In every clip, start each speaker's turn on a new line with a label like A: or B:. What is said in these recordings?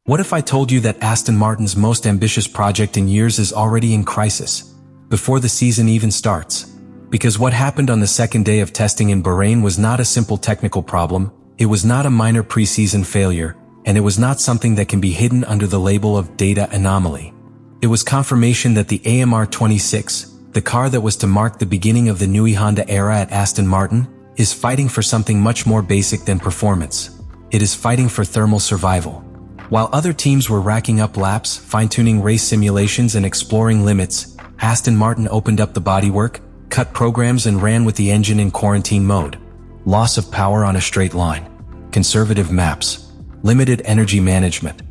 A: What if I told you that Aston Martin's most ambitious project in years is already in crisis, before the season even starts? Because what happened on the second day of testing in Bahrain was not a simple technical problem, it was not a minor preseason failure, and it was not something that can be hidden under the label of data anomaly. It was confirmation that the AMR26, the car that was to mark the beginning of the new Honda era at Aston Martin, is fighting for something much more basic than performance. It is fighting for thermal survival. While other teams were racking up laps, fine-tuning race simulations and exploring limits, Aston Martin opened up the bodywork, cut programs and ran with the engine in quarantine mode. Loss of power on a straight line, conservative maps, limited energy management,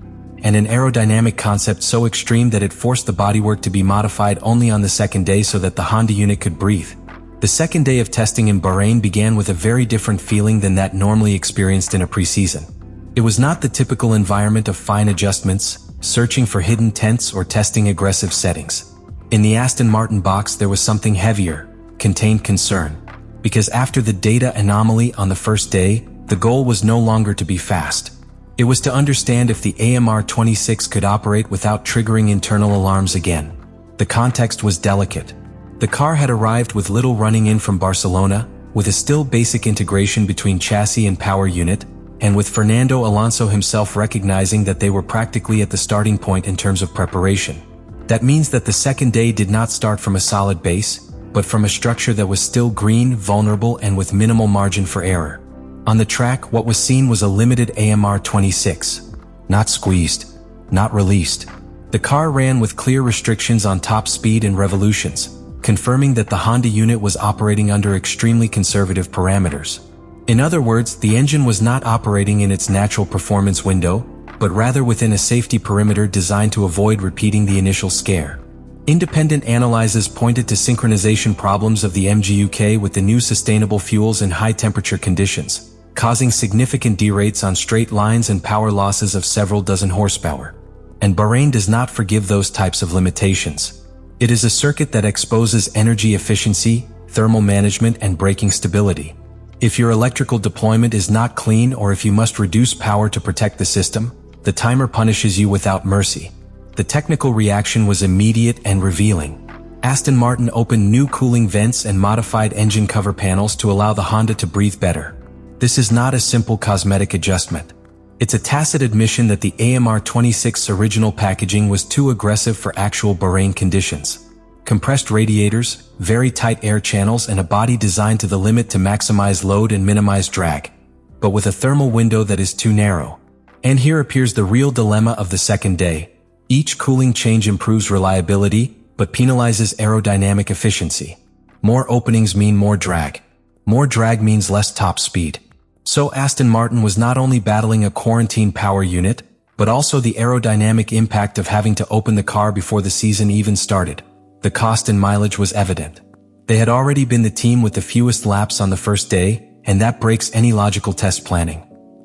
A: and an aerodynamic concept so extreme that it forced the bodywork to be modified only on the second day so that the Honda unit could breathe. The second day of testing in Bahrain began with a very different feeling than that normally experienced in a preseason. It was not the typical environment of fine adjustments, searching for hidden tents or testing aggressive settings. In the Aston Martin box there was something heavier, contained concern. Because after the data anomaly on the first day, the goal was no longer to be fast. It was to understand if the AMR26 could operate without triggering internal alarms again. The context was delicate. The car had arrived with little running in from Barcelona, with a still basic integration between chassis and power unit, and with Fernando Alonso himself recognizing that they were practically at the starting point in terms of preparation. That means that the second day did not start from a solid base, but from a structure that was still green, vulnerable, and with minimal margin for error. On the track, what was seen was a limited AMR26. Not squeezed, not released. The car ran with clear restrictions on top speed and revolutions, confirming that the Honda unit was operating under extremely conservative parameters. In other words, the engine was not operating in its natural performance window, but rather within a safety perimeter designed to avoid repeating the initial scare. Independent analyses pointed to synchronization problems of the MGUK with the new sustainable fuels in high-temperature conditions, causing significant derates on straight lines and power losses of several dozen horsepower. And Bahrain does not forgive those types of limitations. It is a circuit that exposes energy efficiency, thermal management, and braking stability. If your electrical deployment is not clean or if you must reduce power to protect the system, the timer punishes you without mercy. The technical reaction was immediate and revealing. Aston Martin opened new cooling vents and modified engine cover panels to allow the Honda to breathe better. This is not a simple cosmetic adjustment. It's a tacit admission that the AMR26's original packaging was too aggressive for actual Bahrain conditions. Compressed radiators, very tight air channels, and a body designed to the limit to maximize load and minimize drag, but with a thermal window that is too narrow. And here appears the real dilemma of the second day. Each cooling change improves reliability, but penalizes aerodynamic efficiency. More openings mean more drag. More drag means less top speed. So Aston Martin was not only battling a quarantine power unit, but also the aerodynamic impact of having to open the car before the season even started. The cost and mileage was evident. They had already been the team with the fewest laps on the first day, and that breaks any logical test planning.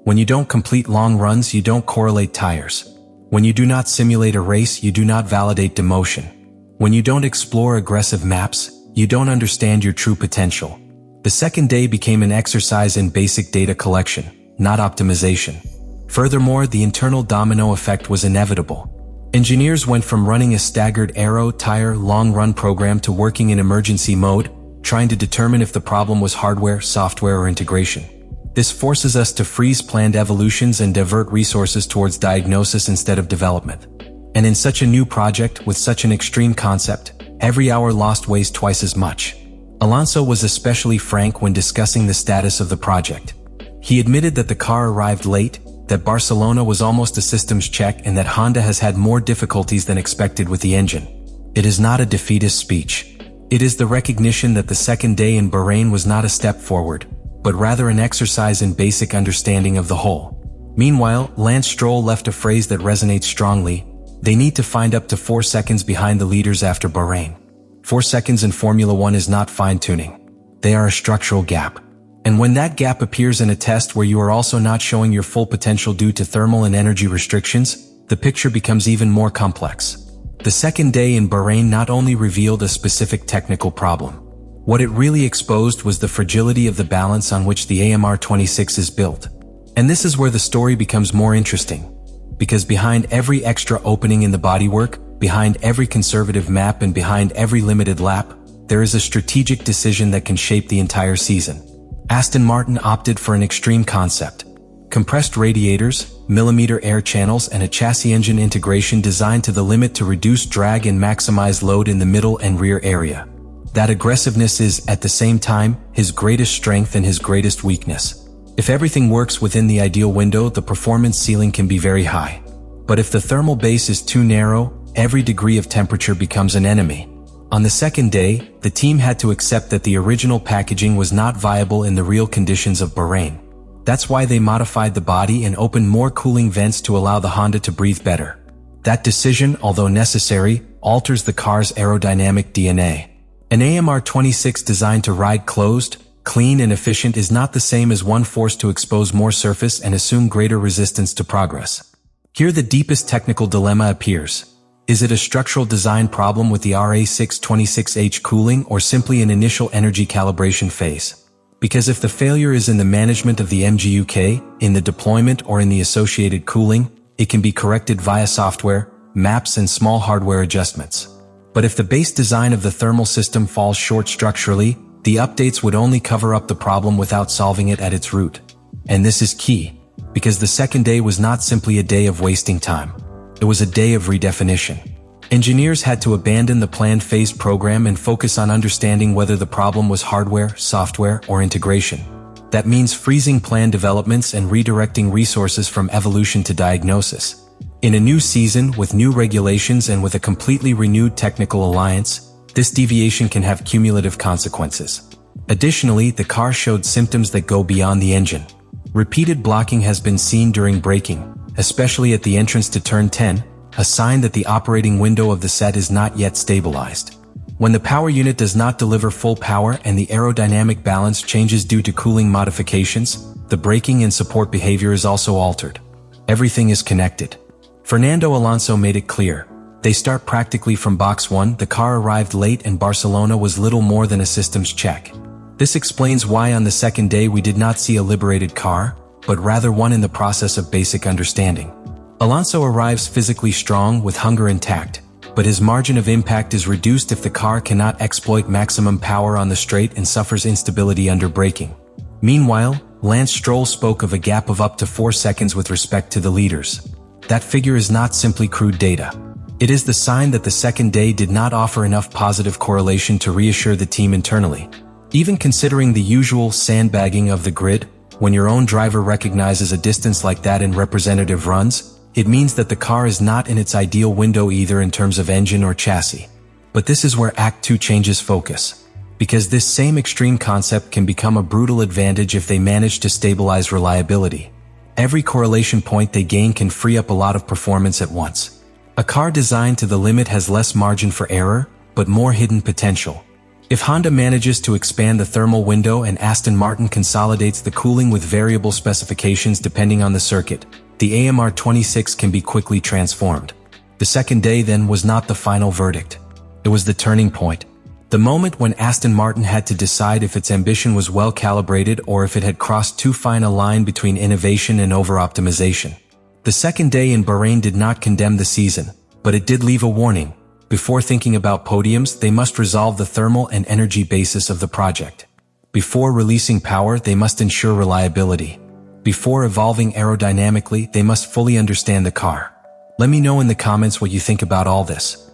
A: When you don't complete long runs, you don't correlate tires. When you do not simulate a race, you do not validate demotion. When you don't explore aggressive maps, you don't understand your true potential. The second day became an exercise in basic data collection, not optimization. Furthermore, the internal domino effect was inevitable. Engineers went from running a staggered aero, tire, long-run program to working in emergency mode, trying to determine if the problem was hardware, software, or integration. This forces us to freeze planned evolutions and divert resources towards diagnosis instead of development. And in such a new project, with such an extreme concept, every hour lost weighs twice as much. Alonso was especially frank when discussing the status of the project. He admitted that the car arrived late, that Barcelona was almost a systems check, and that Honda has had more difficulties than expected with the engine. It is not a defeatist speech. It is the recognition that the second day in Bahrain was not a step forward, but rather an exercise in basic understanding of the whole. Meanwhile, Lance Stroll left a phrase that resonates strongly: they need to find up to 4 seconds behind the leaders after Bahrain. 4 seconds in Formula One is not fine-tuning. They are a structural gap. And when that gap appears in a test where you are also not showing your full potential due to thermal and energy restrictions, the picture becomes even more complex. The second day in Bahrain not only revealed a specific technical problem. What it really exposed was the fragility of the balance on which the AMR26 is built. And this is where the story becomes more interesting. because behind every extra opening in the bodywork, behind every conservative map and behind every limited lap, there is a strategic decision that can shape the entire season. Aston Martin opted for an extreme concept. Compressed radiators, millimeter air channels and a chassis engine integration designed to the limit to reduce drag and maximize load in the middle and rear area. That aggressiveness is, at the same time, his greatest strength and his greatest weakness. If everything works within the ideal window, the performance ceiling can be very high. But if the thermal base is too narrow, every degree of temperature becomes an enemy. On the second day, the team had to accept that the original packaging was not viable in the real conditions of Bahrain. That's why they modified the body and opened more cooling vents to allow the Honda to breathe better. That decision, although necessary, alters the car's aerodynamic DNA. An AMR26 designed to ride closed, clean and efficient is not the same as one forced to expose more surface and assume greater resistance to progress. Here the deepest technical dilemma appears. Is it a structural design problem with the RA626H cooling or simply an initial energy calibration phase? Because if the failure is in the management of the MGUK, in the deployment or in the associated cooling, it can be corrected via software, maps and small hardware adjustments. But if the base design of the thermal system falls short structurally, the updates would only cover up the problem without solving it at its root. And this is key, because the second day was not simply a day of wasting time. It was a day of redefinition. Engineers had to abandon the planned phase program and focus on understanding whether the problem was hardware, software, or integration. That means freezing planned developments and redirecting resources from evolution to diagnosis. In a new season, with new regulations and with a completely renewed technical alliance, this deviation can have cumulative consequences. Additionally, the car showed symptoms that go beyond the engine. Repeated blocking has been seen during braking, especially at the entrance to turn 10, a sign that the operating window of the set is not yet stabilized. When the power unit does not deliver full power and the aerodynamic balance changes due to cooling modifications, the braking and support behavior is also altered. Everything is connected. Fernando Alonso made it clear. They start practically from box 1, the car arrived late and Barcelona was little more than a systems check. This explains why on the second day we did not see a liberated car, but rather one in the process of basic understanding. Alonso arrives physically strong with hunger intact, but his margin of impact is reduced if the car cannot exploit maximum power on the straight and suffers instability under braking. Meanwhile, Lance Stroll spoke of a gap of up to 4 seconds with respect to the leaders. That figure is not simply crude data. It is the sign that the second day did not offer enough positive correlation to reassure the team internally. Even considering the usual sandbagging of the grid, when your own driver recognizes a distance like that in representative runs, it means that the car is not in its ideal window either in terms of engine or chassis. But this is where Act 2 changes focus. Because this same extreme concept can become a brutal advantage if they manage to stabilize reliability. Every correlation point they gain can free up a lot of performance at once. A car designed to the limit has less margin for error, but more hidden potential. If Honda manages to expand the thermal window and Aston Martin consolidates the cooling with variable specifications depending on the circuit, the AMR26 can be quickly transformed. The second day then was not the final verdict. It was the turning point. The moment when Aston Martin had to decide if its ambition was well calibrated or if it had crossed too fine a line between innovation and over-optimization. The second day in Bahrain did not condemn the season, but it did leave a warning. Before thinking about podiums, they must resolve the thermal and energy basis of the project. Before releasing power, they must ensure reliability. Before evolving aerodynamically, they must fully understand the car. Let me know in the comments what you think about all this.